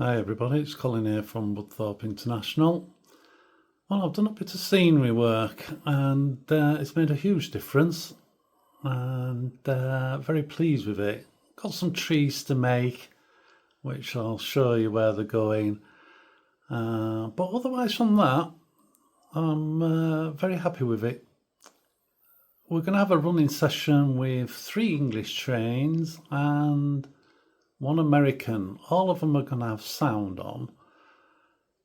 Hi everybody, it's Colin here from Woodthorp International. Well, I've done a bit of scenery work and it's made a huge difference and very pleased with it. Got some trees to make, which I'll show you where they're going. But otherwise from that, I'm very happy with it. We're going to have a running session with 3 English trains and 1 American. All of them are going to have sound on.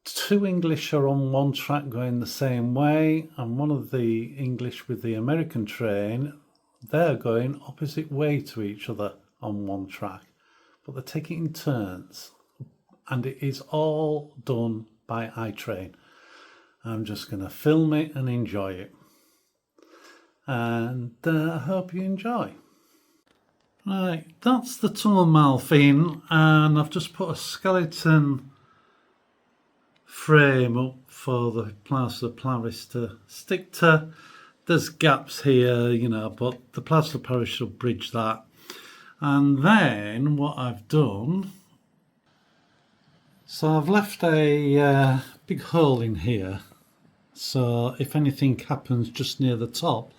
2 English are on one track going the same way, and one of the English with the American train, they're going opposite way to each other on one track, but they're taking in turns, and it is all done by iTrain. I'm just going to film it and enjoy it, and I hope you enjoy. Right, that's the tunnel mouth in, and I've just put a skeleton frame up for the plaster Paris to stick to. There's gaps here, but the plaster Paris will bridge that. And then what I've done, so I've left a big hole in here, so if anything happens just near the top,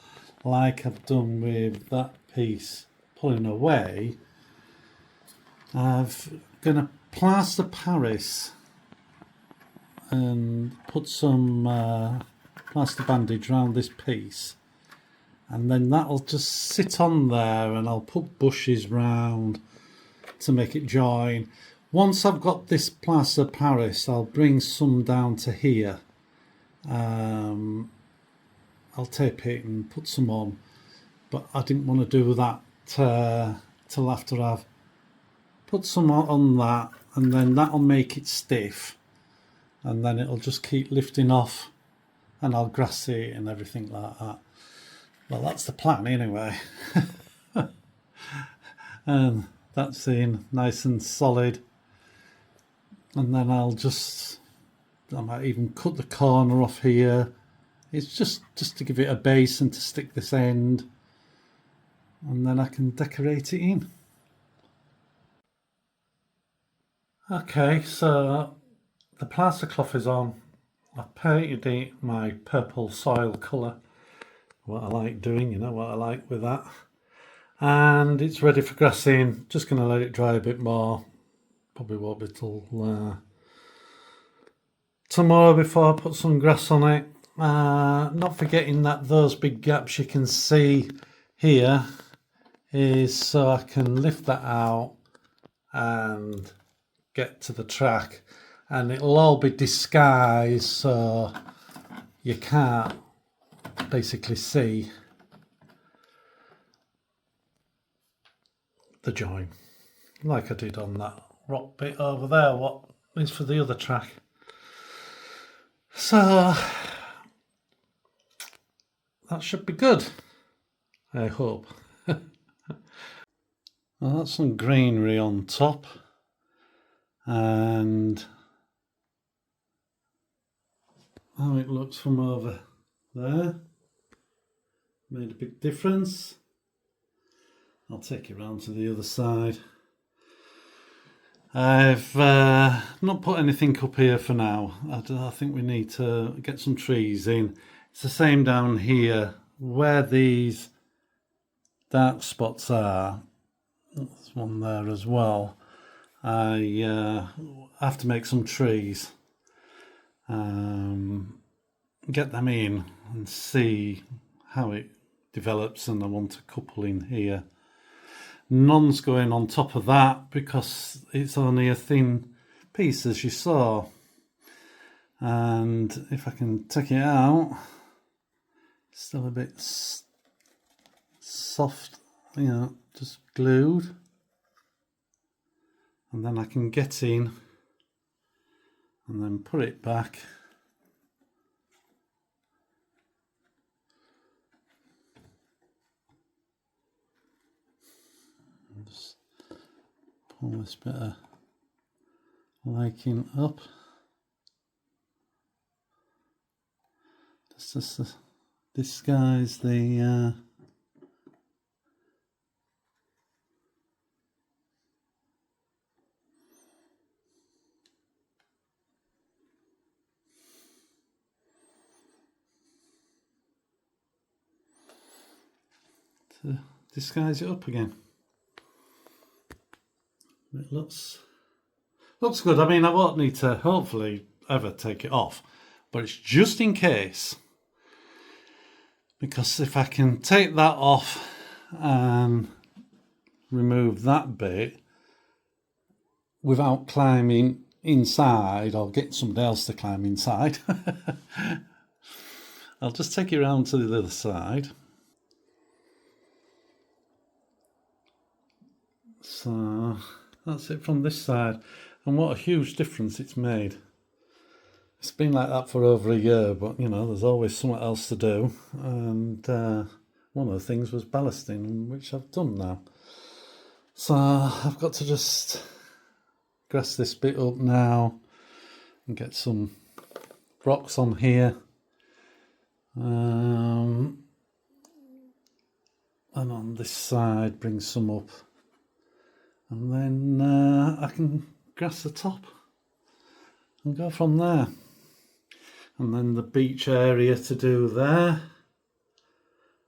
like I've done with that piece pulling away, I'm going to plaster Paris and put some plaster bandage around this piece, and then that'll just sit on there, and I'll put bushes round to make it join. Once I've got this plaster Paris, I'll bring some down to here. I'll tape it and put some on, but I didn't want to do that till after I've put some on that, and then that'll make it stiff, and then it'll just keep lifting off, and I'll grass it and everything like that. Well, that's the plan anyway. And that's in nice and solid, and then I might even cut the corner off here. It's just to give it a base and to stick this end, and then I can decorate it in. Okay, so the plaster cloth is on. I've painted it my purple soil colour, what I like doing, what I like with that. And it's ready for grassing. Just going to let it dry a bit more. Probably won't be till tomorrow before I put some grass on it. Not forgetting that those big gaps you can see here is so I can lift that out and get to the track, and it'll all be disguised so you can't basically see the join, like I did on that rock bit over there, what is for the other track. So that should be good, I hope. Well, that's some greenery on top, and how it looks from over there made a big difference. I'll take it round to the other side. I've not put anything up here for now. I think we need to get some trees in. It's the same down here where these dark spots are. There's one there as well. I have to make some trees, get them in and see how it develops, and I want a couple in here. None's going on top of that because it's only a thin piece, as you saw, and if I can take it out, it's still a bit soft, just glued. And then I can get in and then put it back. And just pull this bit of liking up. Just to disguise the to disguise it up again. It looks good. I mean, I won't need to hopefully ever take it off, but it's just in case, because if I can take that off and remove that bit without climbing inside or getting somebody else to climb inside, I'll just take it around to the other side. So that's it from this side, and what a huge difference it's made. It's been like that for over a year, but you know, there's always something else to do, and one of the things was ballasting, which I've done now. So I've got to just grass this bit up now and get some rocks on here, and on this side bring some up, and then I can grass the top and go from there. And then the beach area to do there,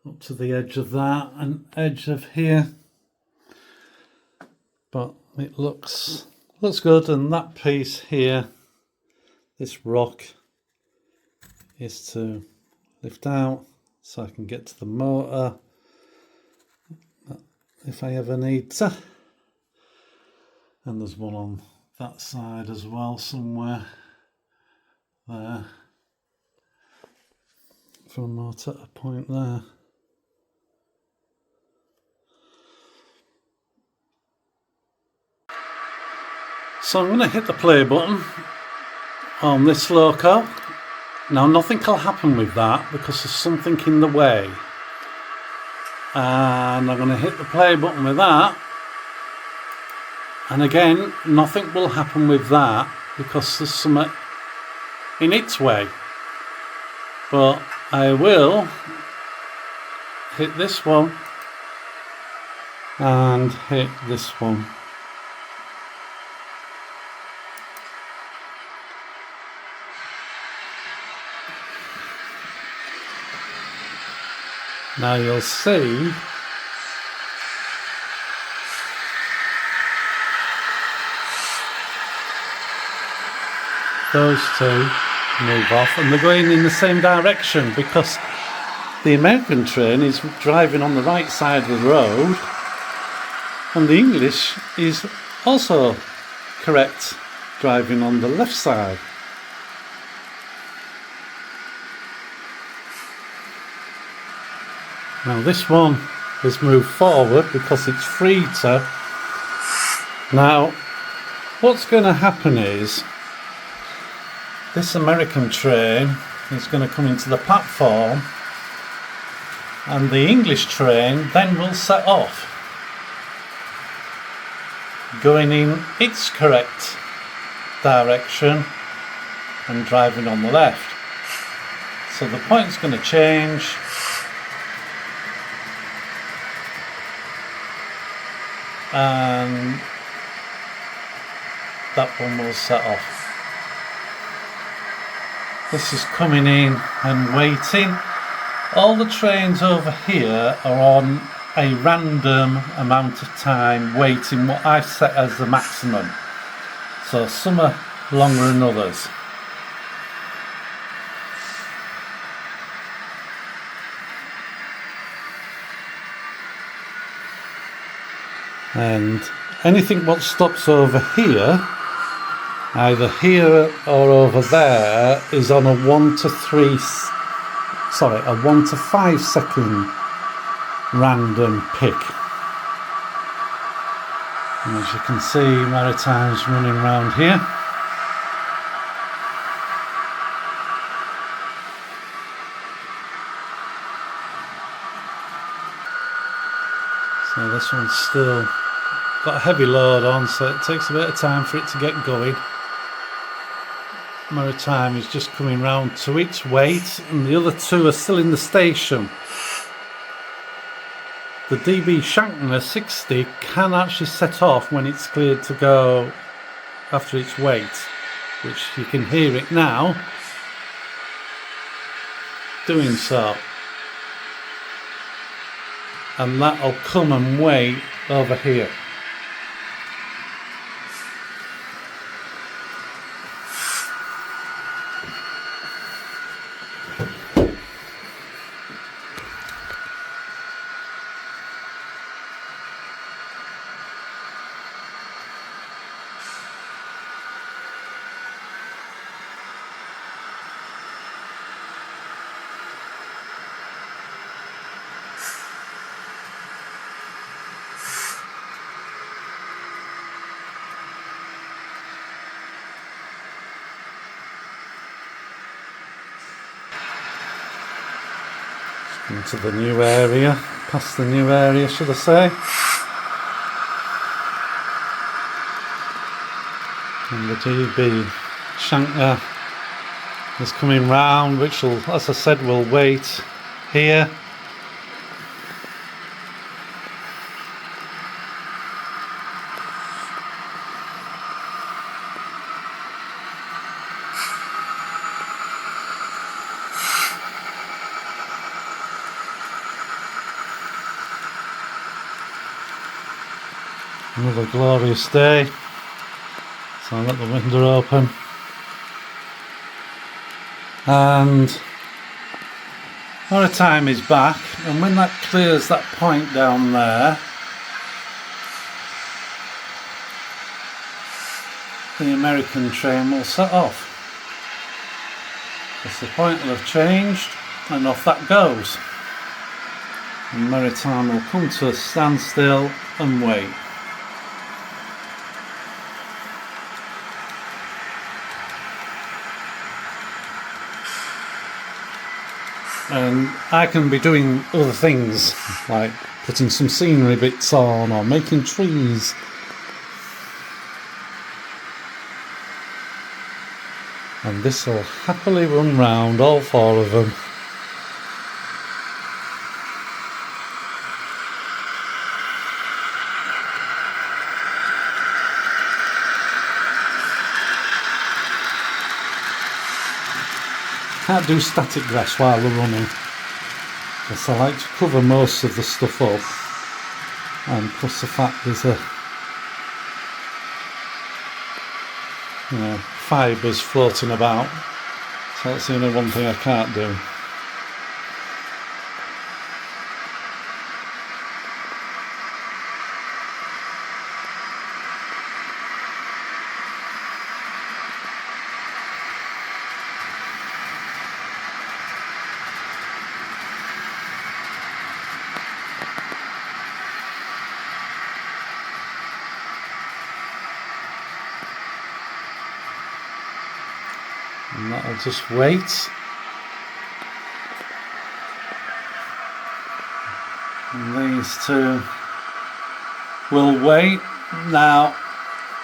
up to the edge of that and edge of here. But it looks good, and that piece here, this rock, is to lift out so I can get to the motor if I ever need to. And there's one on that side as well somewhere there for a motor point there. So I'm going to hit the play button on this Loco. Now nothing will happen with that because there's something in the way, and I'm going to hit the play button with that, and again nothing will happen with that because there's something in its way. But I will hit this one and hit this one. Now you'll see those two move off, and they're going in the same direction because the American train is driving on the right side of the road and the English is also correct, driving on the left side. Now this one has moved forward because it's free to. Now what's going to happen is this American train is going to come into the platform, and the English train then will set off, going in its correct direction and driving on the left. So the point's going to change, and that one will set off. This is coming in and waiting. All the trains over here are on a random amount of time waiting, what I've set as the maximum. So some are longer than others. And anything what stops over here, either here or over there, is on a 1 to 5 second random pick. And as you can see, Maritime's running around here. So this one's still got a heavy load on, so it takes a bit of time for it to get going. Maritime is just coming round to its weight, and the other two are still in the station. The DB Shankner 60 can actually set off when it's cleared to go after its weight, which you can hear it now doing so. and that'll come and wait over here. Into the new area, past the new area should I say. And the GB Shankner is coming round, which will, as I said, will wait here. Another glorious day, so I'll let the window open, and Maritime is back, and when that clears that point down there, the American train will set off, because the point will have changed and off that goes, and Maritime will come to a standstill and wait. And I can be doing other things like putting some scenery bits on or making trees. And this will happily run round all four of them. Can't do static grass while they're running, because I like to cover most of the stuff up, and plus the fact there's fibres floating about, so that's the only one thing I can't do. And that'll just wait. And these two will wait. Now,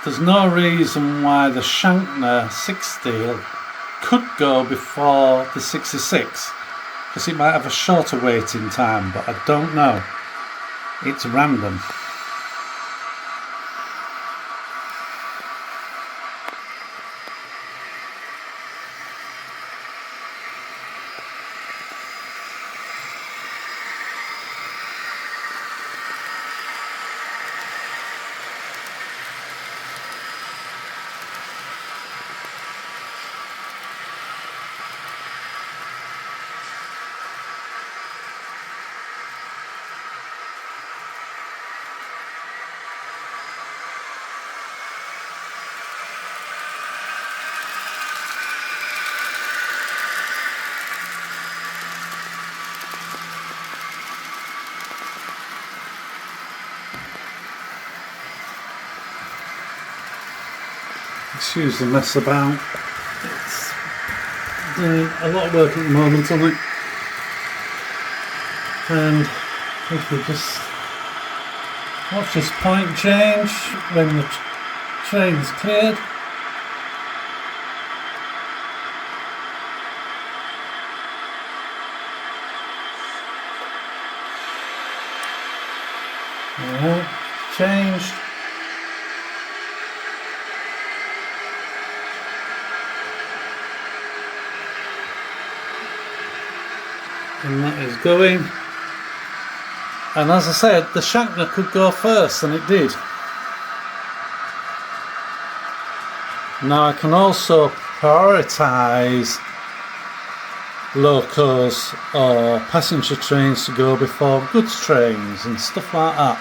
there's no reason why the Shankner 6 steel could go before the 66, because it might have a shorter waiting time, but I don't know. It's random. Excuse the mess about. It's doing a lot of work at the moment on it, and if we just watch this point change when the train's cleared. Changed. And that is going. And as I said, the Shankner could go first, and it did. Now I can also prioritise locos or passenger trains to go before goods trains and stuff like that.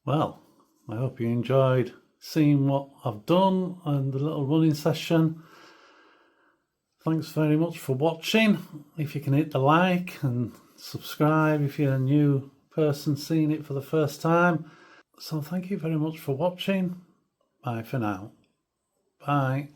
Well, I hope you enjoyed seeing what I've done and the little running session. Thanks very much for watching. If you can hit the like and subscribe if you're a new person seeing it for the first time. So thank you very much for watching. Bye for now. Bye.